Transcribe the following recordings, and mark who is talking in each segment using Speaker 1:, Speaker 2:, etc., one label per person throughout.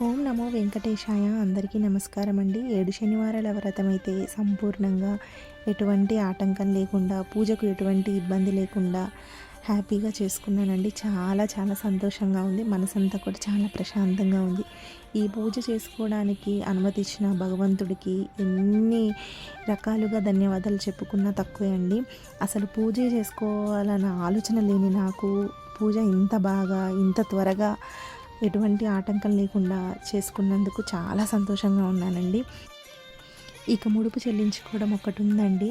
Speaker 1: ఓం నమో వెంకటేశాయ. అందరికీ నమస్కారం అండి. 7 శనివారాల వ్రతం అయితే సంపూర్ణంగా ఎటువంటి ఆటంకం లేకుండా, పూజకు ఎటువంటి ఇబ్బంది లేకుండా హ్యాపీగా చేసుకున్నానండి. చాలా చాలా సంతోషంగా ఉంది. మనసంతా కూడా చాలా ప్రశాంతంగా ఉంది. ఈ పూజ చేసుకోవడానికి అనుమతిచ్చిన భగవంతుడికి ఎన్ని రకాలుగా ధన్యవాదాలు చెప్పుకున్నా తక్కువే అండి. అసలు పూజ చేసుకోవాలన్న ఆలోచన లేని నాకు పూజ ఇంత బాగా, ఇంత త్వరగా ఎటువంటి ఆటంకం లేకుండా చేసుకున్నందుకు చాలా సంతోషంగా ఉన్నానండి. ఇక ముడుపు చెల్లించుకోవడం ఒకటి ఉందండి.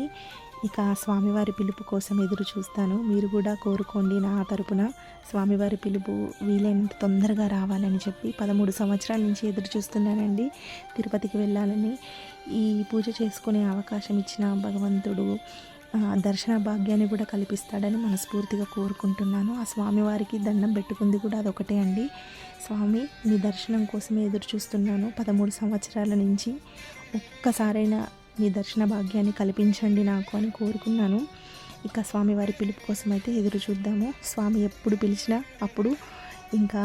Speaker 1: ఇక స్వామివారి పిలుపు కోసం ఎదురు చూస్తాను. మీరు కూడా కోరుకోండి నా తరపున స్వామివారి పిలుపు వీలైనంత తొందరగా రావాలని చెప్పి 13 సంవత్సరాల నుంచి ఎదురు చూస్తున్నానండి తిరుపతికి వెళ్ళాలని. ఈ పూజ చేసుకునే అవకాశం ఇచ్చిన భగవంతుడు దర్శన భాగ్యాన్ని కూడా కల్పిస్తాడని మనస్ఫూర్తిగా కోరుకుంటున్నాను. ఆ స్వామివారికి దండం పెట్టుకుంది కూడా అదొకటే అండి. స్వామి, మీ దర్శనం కోసమే ఎదురు చూస్తున్నాను 13 సంవత్సరాల నుంచి. ఒక్కసారైనా మీ దర్శన భాగ్యాన్ని కల్పించండి నాకు అని కోరుకున్నాను. ఇక స్వామివారి పిలుపు కోసం అయితే ఎదురు చూద్దాము. స్వామి ఎప్పుడు పిలిచినా అప్పుడు ఇంకా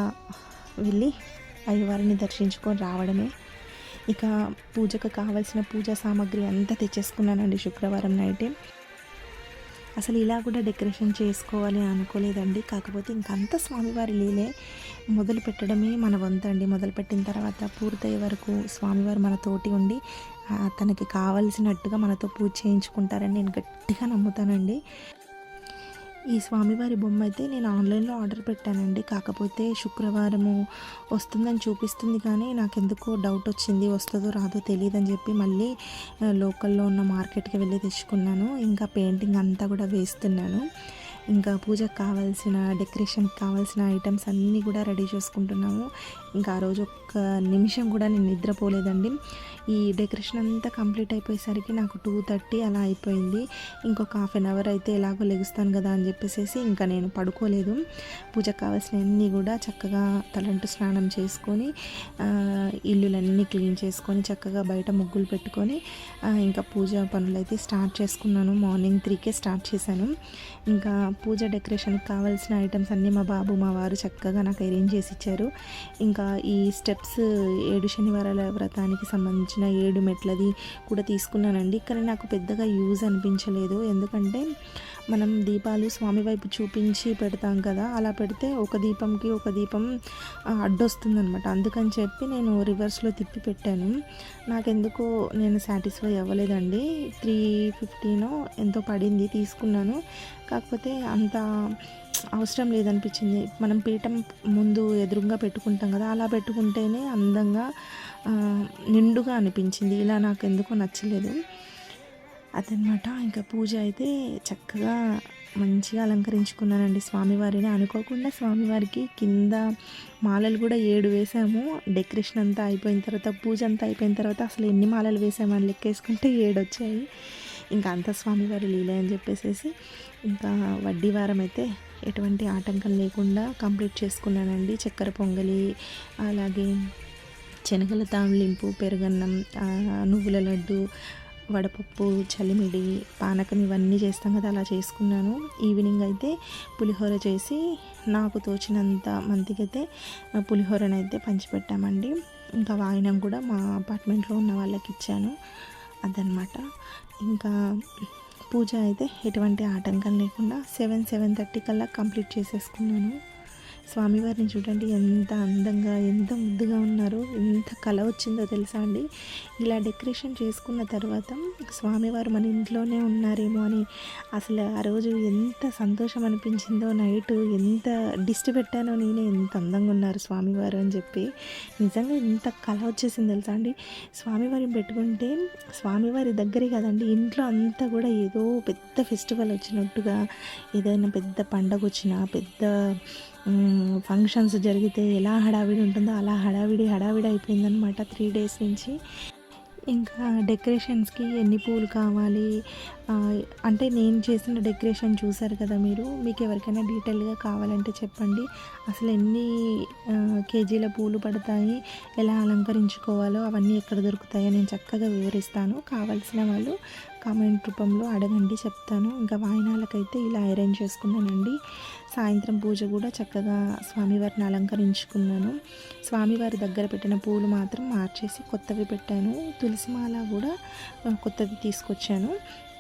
Speaker 1: వెళ్ళి అయ్యవారిని దర్శించుకొని రావడమే. ఇక పూజకు కావాల్సిన పూజా సామాగ్రి అంతా తెచ్చేసుకున్నానండి శుక్రవారం నైటే. అసలు ఇలా కూడా డెకరేషన్ చేసుకోవాలి అనుకోలేదండి. కాకపోతే ఇంకంతా స్వామివారి లీలే. మొదలు పెట్టడమే మన వంతండి. మొదలుపెట్టిన తర్వాత పూర్తయ్యే వరకు స్వామివారు మనతోటి ఉండి తనకి కావలసినట్టుగా మనతో పూజ చేయించుకుంటారని నేను గట్టిగా నమ్ముతానండి. ఈ స్వామివారి బొమ్మ అయితే నేను ఆన్లైన్లో ఆర్డర్ పెట్టానండి. కాకపోతే శుక్రవారము వస్తుందని చూపిస్తుంది, కానీ నాకెందుకో డౌట్ వచ్చింది, వస్తుందో రాదో తెలియదని చెప్పి మళ్ళీ లోకల్లో ఉన్న మార్కెట్కి వెళ్ళి తెచ్చుకున్నాను. ఇంకా పెయింటింగ్ అంతా కూడా వేస్తున్నాను. ఇంకా పూజకు కావాల్సిన, డెకరేషన్కి కావాల్సిన ఐటమ్స్ అన్నీ కూడా రెడీ చేసుకుంటున్నాము. ఇంకా ఆ రోజు ఒక్క నిమిషం కూడా నేను నిద్రపోలేదండి. ఈ డెకరేషన్ అంతా కంప్లీట్ అయిపోయేసరికి నాకు 2:30 అలా అయిపోయింది. ఇంకొక హాఫ్ అన్ అవర్ అయితే ఎలాగో లెగుస్తాను కదా అని చెప్పేసి ఇంకా నేను పడుకోలేదు. పూజకు కావాల్సినవన్నీ కూడా చక్కగా తలంటు స్నానం చేసుకొని ఇల్లులన్నీ క్లీన్ చేసుకొని చక్కగా బయట ముగ్గులు పెట్టుకొని ఇంకా పూజ పనులు అయితే స్టార్ట్ చేసుకున్నాను. మార్నింగ్ 3కే స్టార్ట్ చేశాను. ఇంకా పూజ డెకరేషన్కి కావాల్సిన ఐటమ్స్ అన్నీ మా బాబు, మా వారు చక్కగా నాకు అరేంజ్ చేసి ఇచ్చారు. ఇంకా ఈ స్టెప్స్ 7 శనివారాల వ్రతానికి సంబంధించిన 7 మెట్లది కూడా తీసుకున్నానండి. కానీ నాకు పెద్దగా యూజ్ అనిపించలేదు. ఎందుకంటే మనం దీపాలు స్వామి వైపు చూపించి పెడతాం కదా, అలా పెడితే ఒక దీపంకి ఒక దీపం అడ్డొస్తుందనమాట. అందుకని చెప్పి నేను రివర్స్లో తిప్పి పెట్టాను. నాకెందుకో నేను సాటిస్ఫై అవ్వలేదండి. 350 ఎంతో పడింది, తీసుకున్నాను. కాకపోతే అంత అవసరం లేదనిపించింది. మనం పీఠం ముందు ఎదురుగా పెట్టుకుంటాం కదా, అలా పెట్టుకుంటేనే అందంగా నిండుగా అనిపించింది. ఇలా నాకు ఎందుకో నచ్చలేదు అదనమాట. ఇంకా పూజ అయితే చక్కగా మంచిగా అలంకరించుకున్నానండి స్వామివారిని. అనుకోకుండా స్వామివారికి కింద మాలలు కూడా 7 వేసాము. డెకరేషన్ అంతా అయిపోయిన తర్వాత, పూజ అంతా అయిపోయిన తర్వాత అసలు ఎన్ని మాలలు వేసామని లెక్కేసుకుంటే 7 వచ్చాయి. ఇంకా అంత స్వామివారి లీల అని చెప్పేసి ఇంకా వడ్డీ వారం అయితే ఎటువంటి ఆటంకం లేకుండా కంప్లీట్ చేసుకున్నానండి. చక్కెర పొంగలి, అలాగే శనగల తాంబలింపు, పెరుగన్నం, నువ్వుల లడ్డు, వడపప్పు, చలిమిడి, పానకం ఇవన్నీ చేస్తాం కదా, అలా చేసుకున్నాను. ఈవినింగ్ అయితే పులిహోర చేసి నాకు తోచినంత మందికైతే పులిహోరనైతే పంచిపెట్టామండి. ఇంకా వాయినం కూడా మా అపార్ట్మెంట్లో ఉన్న వాళ్ళకి ఇచ్చాను. అదనమాట. ఇంకా పూజ అయితే ఎటువంటి ఆటంకం లేకుండా 7:30 కల్లా కంప్లీట్ చేసేసుకున్నాను. స్వామివారిని చూడండి ఎంత అందంగా, ఎంత ముద్దుగా ఉన్నారో, ఎంత కళ వచ్చిందో తెలుసా అండి. ఇలా డెకరేషన్ చేసుకున్న తర్వాత స్వామివారు మన ఇంట్లోనే ఉన్నారేమో అని అసలు ఆ రోజు ఎంత సంతోషం అనిపించిందో. నైట్ ఎంత దిష్టి పెట్టానో నేనే, ఎంత అందంగా ఉన్నారు స్వామివారు అని చెప్పి. నిజంగా ఎంత కళ వచ్చేసింది తెలుసా అండి. స్వామివారిని పెట్టుకుంటే స్వామివారి దగ్గరే కదండి, ఇంట్లో అంతా కూడా ఏదో పెద్ద ఫెస్టివల్ వచ్చినట్టుగా, ఏదైనా పెద్ద పండగ వచ్చినా, పెద్ద ఫంక్షన్స్ జరిగితే ఎలా హడావిడి ఉంటుందో అలా హడావిడి అయిపోయిందనమాట 3 డేస్ నుంచి. ఇంకా డెకరేషన్స్కి ఎన్ని పూలు కావాలి అంటే నేను చేసిన డెకరేషన్ చూసారు కదా మీరు. మీకు ఎవరికైనా డీటెయిల్గా కావాలంటే చెప్పండి. అసలు ఎన్ని కేజీల పూలు పడతాయి, ఎలా అలంకరించుకోవాలో అవన్నీ ఎక్కడ దొరుకుతాయో నేను చక్కగా వివరిస్తాను. కావాల్సిన వాళ్ళు కామెంట్ రూపంలో అడగండి, చెప్తాను. ఇంకా వాయినాలకైతే ఇలా అరేంజ్ చేసుకున్నానండి. సాయంత్రం పూజ కూడా చక్కగా స్వామివారిని అలంకరించుకున్నాను. స్వామివారి దగ్గర పెట్టిన పూలు మాత్రం మార్చేసి కొత్తవి పెట్టాను. తులసిమాల కూడా కొత్తది తీసుకొచ్చాను.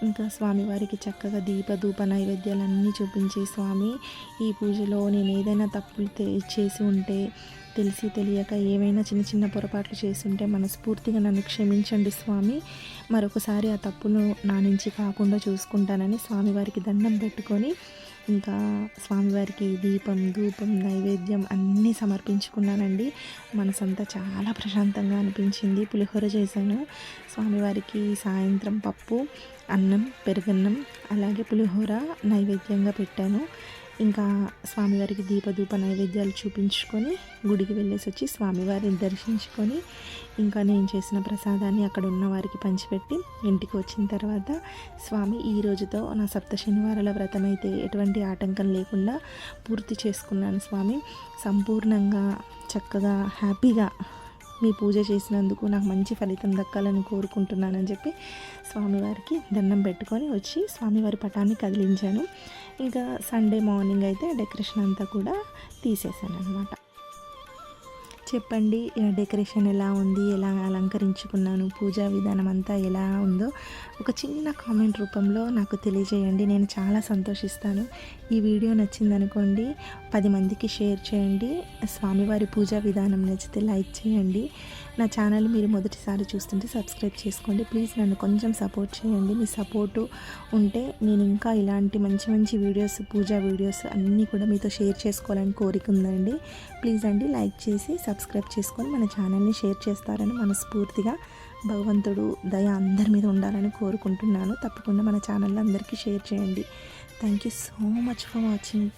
Speaker 1: ఇంకా స్వామివారికి చక్కగా ధూప నైవేద్యాలన్నీ చూపించి, స్వామి ఈ పూజలో నేను ఏదైనా తప్పులు చేసి ఉంటే, తెలిసి తెలియక ఏమైనా చిన్న చిన్న పొరపాట్లు చేస్తుంటే మనస్ఫూర్తిగా నన్ను క్షమించండి స్వామి, మరొకసారి ఆ తప్పును నా నుంచి కాకుండా చూసుకుంటానని స్వామివారికి దండం పెట్టుకొని ఇంకా స్వామివారికి దీపం ధూపం నైవేద్యం అన్నీ సమర్పించుకున్నానండి. మనసంతా చాలా ప్రశాంతంగా అనిపించింది. పులిహోర చేశాను స్వామివారికి. సాయంత్రం పప్పు అన్నం పెరుగన్నం అలాగే పులిహోర నైవేద్యంగా పెట్టాను. ఇంకా స్వామివారికి ధూప నైవేద్యాలు చూపించుకొని గుడికి వెళ్ళేసి వచ్చి స్వామివారిని దర్శించుకొని ఇంకా నేను చేసిన ప్రసాదాన్ని అక్కడ ఉన్న వారికి పంచిపెట్టి ఇంటికి వచ్చిన తర్వాత, స్వామి ఈ రోజుతో నా సప్త శనివారాల వ్రతం అయితే ఎటువంటి ఆటంకం లేకుండా పూర్తి చేసుకున్నాను స్వామి. సంపూర్ణంగా చక్కగా హ్యాపీగా మీ పూజ చేసినందుకు నాకు మంచి ఫలితం దక్కాలని కోరుకుంటున్నానని చెప్పి స్వామివారికి దండం పెట్టుకొని వచ్చి స్వామివారి పటాన్ని కదిలించాను. ఇంకా సండే మార్నింగ్ అయితే డెకరేషన్ అంతా కూడా తీసేసాను అనమాట. చెప్పండి డెకరేషన్ ఎలా ఉంది, ఎలా అలంకరించుకున్నాను, పూజా విధానం అంతా ఎలా ఉందో ఒక చిన్న కామెంట్ రూపంలో నాకు తెలియజేయండి. నేను చాలా సంతోషిస్తాను. ఈ వీడియో నచ్చిందనుకోండి 10 మందికి షేర్ చేయండి. స్వామివారి పూజా విధానం నచ్చితే లైక్ చేయండి. నా ఛానల్ మీరు మొదటిసారి చూస్తుంటే సబ్స్క్రైబ్ చేసుకోండి. ప్లీజ్ నన్ను కొంచెం సపోర్ట్ చేయండి. మీ సపోర్టు ఉంటే నేను ఇంకా ఇలాంటి మంచి మంచి వీడియోస్, పూజా వీడియోస్ అన్నీ కూడా మీతో షేర్ చేసుకోవాలని కోరిక ఉందండి. ప్లీజ్ అండి లైక్ చేసి సబ్స్క్రైబ్ చేసుకొని మన ఛానల్ని షేర్ చేస్తారని మనస్ఫూర్తిగా భగవంతుడు దయ అందరి మీద ఉండాలని కోరుకుంటున్నాను. తప్పకుండా మన ఛానల్ అందరికీ షేర్ చేయండి. Thank you so much for watching.